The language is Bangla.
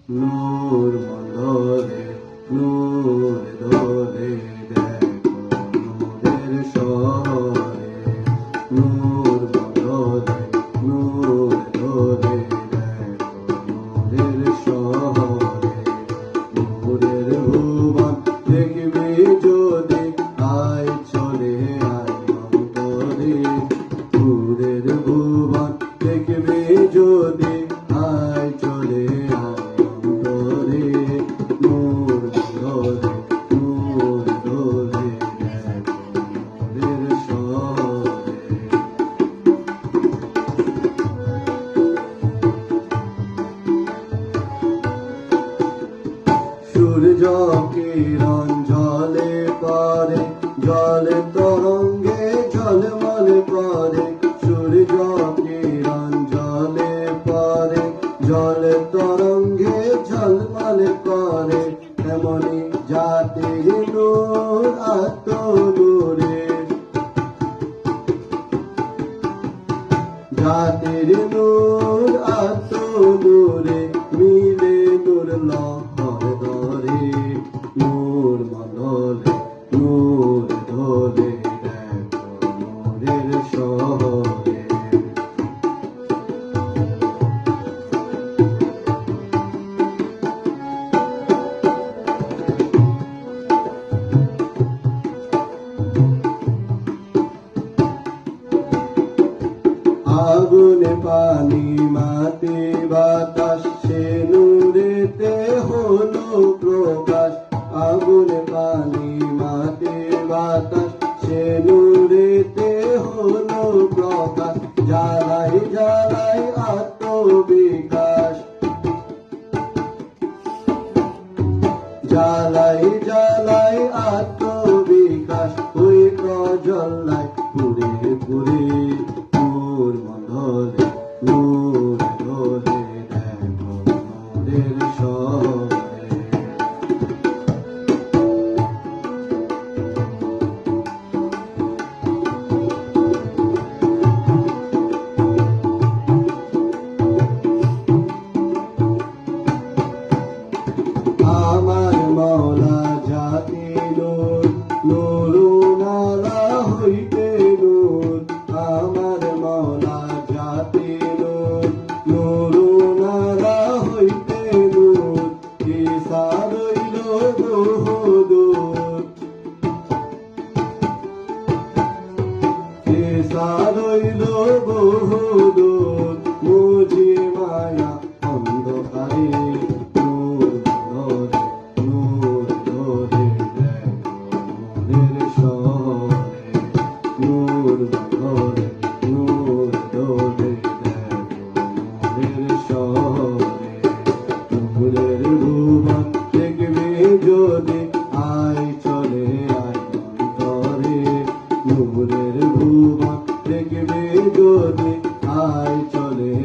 নূর মণ্ডলে নূর দোলে দেখো নূরের শহরে, নূর মণ্ডলে নূর দোলে দেখো নূরের শহরে, নূরের ভুবন দেখবি যদি আয় চলে আয় অন্তরে, নূরের ভুবন দেখবি যদি আয় চলে আয় অন্তরে, নূর দোলে নূর দোলে দেখো নূরের শহরে। সূর্য কিরণ জলে পড়ে, জলে তরঙ্গে ঝলমলে পড়ে, সূর্য কিরণ জলে পড়ে, জলে তরঙ্গে ঝলমলে পড়ে, তেমনি জাতির নূর আত্মনূরে, জাতির নূর আত্মনূরে মিলে নূর লহর ধরে, নূর মণ্ডলে নূর দোলে দেখো নূরের শহরে। আগুনে পানি মাটি বাতাস সে নূরেতে হলো প্রকাশ, আগুনে পানি মাটি বাতাস সে নূরেতে হলো প্রকাশ, জ্বালাই জ্বালাই আত্মবিকাশ, জ্বালাই জ্বালাই আত্মবিকাশ, ওই প্রজ্বলায় পুরে পুরে, নূর মণ্ডলে নূর দোলে দেখো নূরের শহরে। আমার মওলা জাতি নূর, নূরুনালা হইতে নূর, আমার মওলা জাতি নূর, নূরুনালা হইতে নূর, ঈসা রইল বহুদূর, ঈসা রইল বহুদূর, মুজি মায়া অন্ধকারে, নূর মণ্ডলে নূর দোলে দেখো নূরের শহরে, নূর মণ্ডলে নূর দোলে দেখো নূরের শহরে, নূরের ভুবন দেখবি যদি আয় চলে আয় অন্তরে, নূরের ভুবন দেখবি যদি আয় চলে